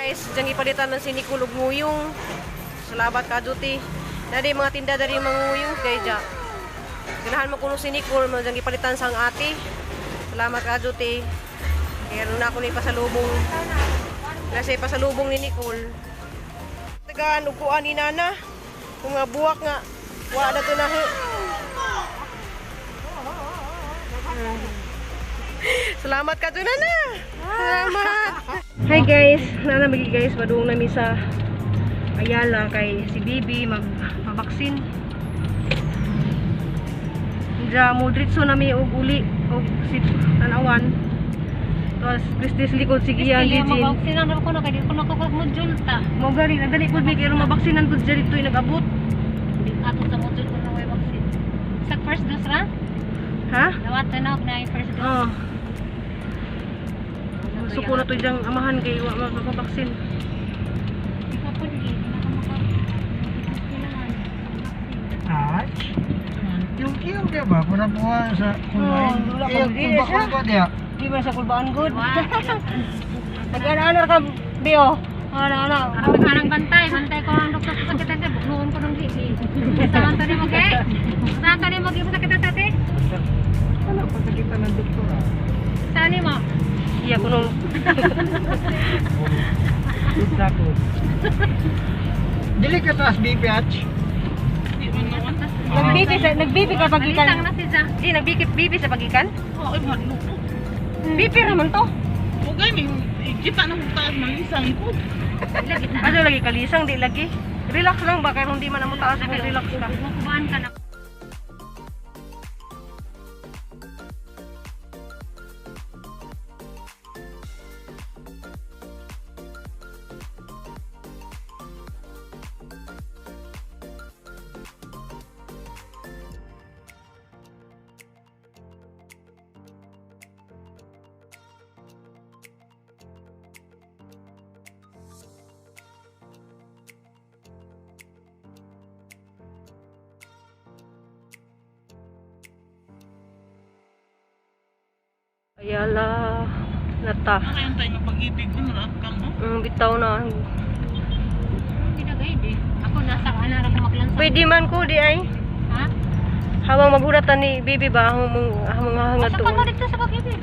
Guys, jangan ipalitan ng sinikulog nguyong. Salamat ka duty. Dari mga tinda dari mga nguyong kay ja. Ganahan mo kuno sinikul mo jangan ipalitan sang ati. Salamat ka duty. Kaya na ako ni pasalubong. Kasi pasalubong ni Nicole. Tagaan upuan ni Nana. Kung nga buwak nga wa na to na. Salamat ka to Nana. Salamat. Hi guys, nanamagi guys, padung nami sa Ayala kay si Bibi magpabaksin. Diya mo dritso nami og uli og si tanawan. Tapos Christy likod sige yan Jijin. Mabaksinan ako na kay ko nakakagmodule ta. Mo gari nadali pud mi kay mabaksinan pud diri toy nag-abot. Ato sa module ko na way vaksin. Sa first dose ra? Ha? Dawat na og na yung first dose. Oh. Suko na to diyang amahan kay wa magpabaksin. Di pa pud gi Ay, yung dia ba? Pura-pura sa kumain. Wala ka din siya. Dia. Di ba sa kulbaan good? Nag-ana ka Bio. Ana. Arang bantay ko ang doktor sa sakit ate, buknoon ko ng gigi. Saan to ni mo kay? Saan to ni mo gigi sakit ate? Ano pa sakit ng doktor? Saan ni mo? Iya ko nung Dako. Dili ka taas BPH. Nagbibi ka pagikan. Balitang na si Ja. Di nagbibi sa pagikan? Oo, madlo. Bibi raman to. Ugay ni kita nang taas malisang ko. Lagi ta. Ano lagi kalisang di lagi. Relax lang ba kay hindi man amo taas mo relax ka. Kubaan ka na. Ayala nata. Ano yung tayo ng pag-ibig ko na kang mo? Bitaw na. Hindi na gaydi. Ako nasa ana ra ko maglansa. Pwede man ko di ay. Ha? Habang maghuratan ni Bibi ba hamong hangad Asa ka mo doon. dito sa pag-ibig?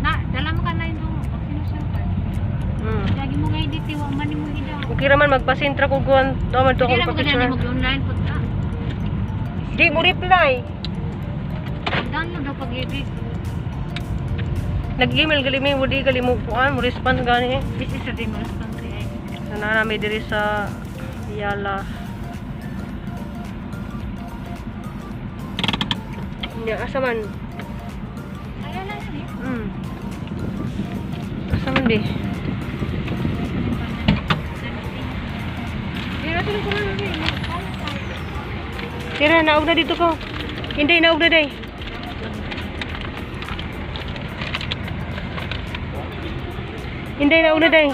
Na, dala mo ka na yung vaccinationkan. Lagi mo ngay dito, wa man mo gidaw. Okay raman magpasintra ko guwan. Daw man to Hindi ako na mo ganyan picture. mag-online po ta. Di mo reply. Download daw pag-ibig. Nag-email gali mo di gali mo kuan mo respond gani. This is the demo country. Sana nami diri sa Ayala. Nya asa man? Kaya lang ni. Asa man di? Pero sino ko na ni? Tira naog na dito ko. Hindi naog na day. Hindi naog na day.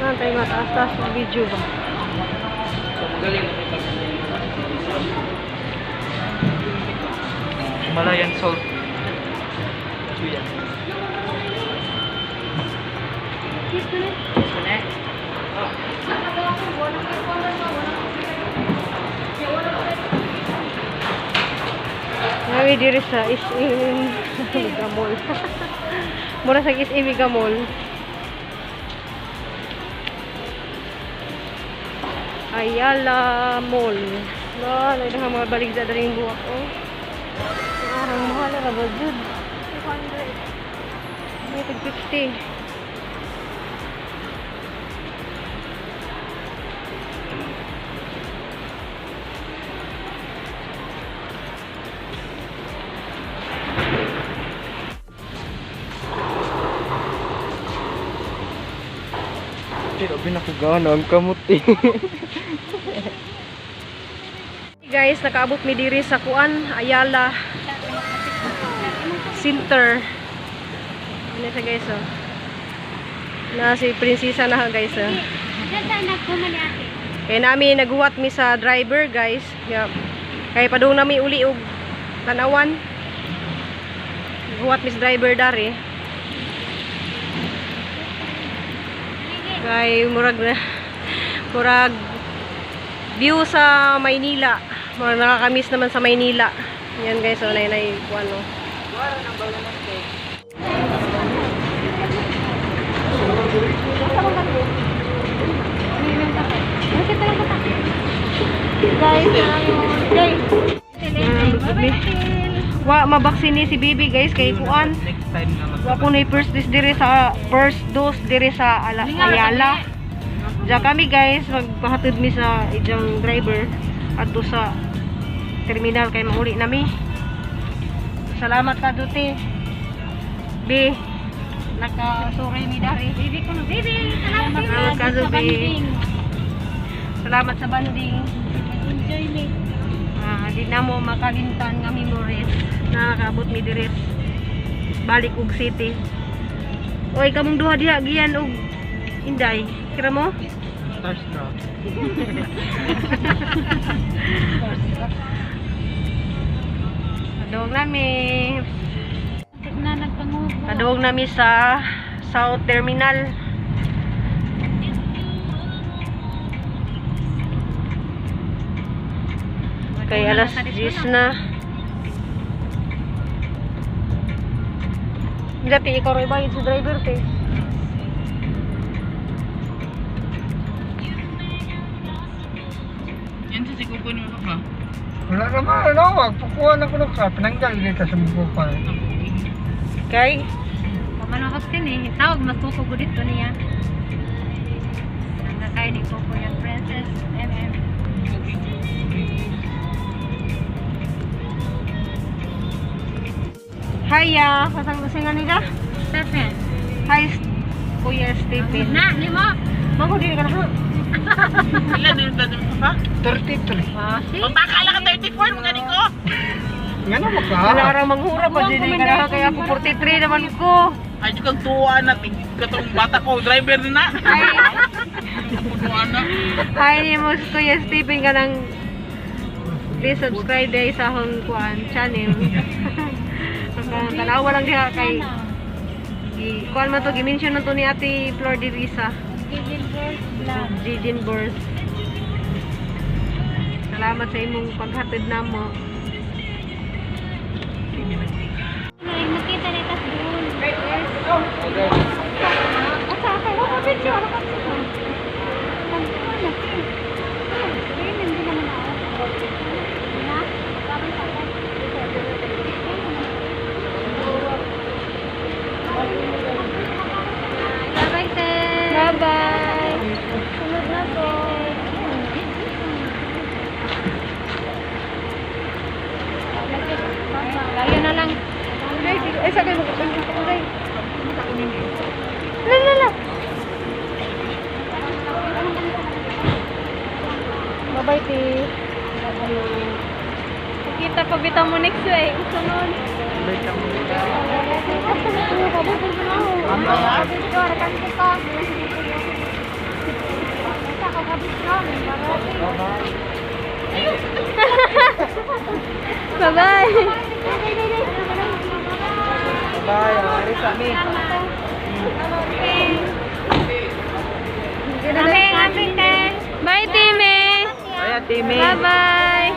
Nantay mataas-taas ng video ba? Malayan salt. Nawi diri sa SM Migamol. Mura sa SM Migamol. Ayala Mall. Wala na mga baligda dari yung buwak ko. Arang mahal na ba jud? 200. 50. Abi na ko gana ang kamot eh. Guys, nakaabot mi diri sa Kuan, Ayala Center. Ano siya guys, oh. Na si Prinsesa na guys, oh. Kaya namin naghuwat mi sa driver guys. Kaya padung nami uli og tanawan. Naghuwat mi sa driver dari. Kaya murag view sa Maynila. Murag nakakamiss naman sa Maynila. Yan guys, so nay kuan no. Wa mabaksini si Bibi guys kay kuan. Next time na Wa ko na first dose dire sa Ayala. Diya kami guys, magpahatid mi sa ijang driver adto sa terminal kay mauli nami. Salamat ka duti. Bi, naka-sorry mi dari. Bibi ko na, Bibi. Salamat ka duti. Salamat sa banding. Enjoy me. Di na mo makalimtan nga memories. Nakakaabot mi dire balik ug city. Oy, kamong duha diha giyan og Inday. Kira mo? Starstruck. Kadong nami. Na nagpangubo. Kadong nami sa South Terminal. Kay alas 10 na. Dati ikaw rin bayad sa driver kay. Yan sa sikupo niyo ka. Wala naman, ano, magpukuha na ko sa pinanggal dito sa Mugupal. Kay Pamanakot din eh. Tawag mas kuko dito niya. Nagkakain ni Coco yung Princess MM. Hiya, kasang gusingan nila? Stephen. Hi, Kuya Stephen. Na, lima. Mangko dili ka na. Ilan din tayo pa? 33. Ah, si. Pagkakala ka 34 mga niko. Nga na maka. Wala arang manghura pa dili ka na kaya ako 43 naman ko. Ay, kang tuwa na. Katong bata ko, driver din na. Tuwa na. Hi ni mo si Kuya Stephen ka nang please subscribe day sa akong kuan channel. Tanawa lang diha kay kuan man to gi-mention man to ni Ate Flor de Risa. Jijin Burst. Salamat sa imong paghatid namo. Nakita na itas doon. Asa ka? Wala video. Wala ka video. Hindi naman ako. Na? Parang sakay. Bye-bye, Ted. Bye-bye. Sunod na po. Layo na lang. Ay, sagay mo ko. La. Bye-bye, Ti. Kita pa bitaw mo next week. Sunod. Bye-bye. Bye, Arisa mi. Bye, Timmy. Ay, Timmy. Bye-bye.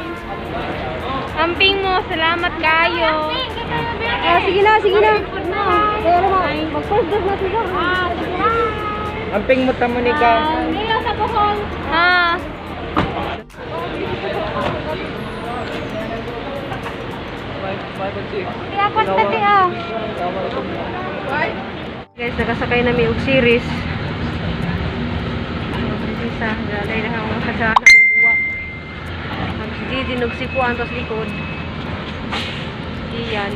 Amping mo, salamat kayo. Sige na. Kaya naman, mag-first dose natin siya. Amping mo tamo ni ka. Nila sa bukol. Ha? Kaya po tati ah. Guys, nakasakay namin og series. Isa, dalay na akong kasana kong buwak. Mag-didinog si Puan, tapos likod. Iyan.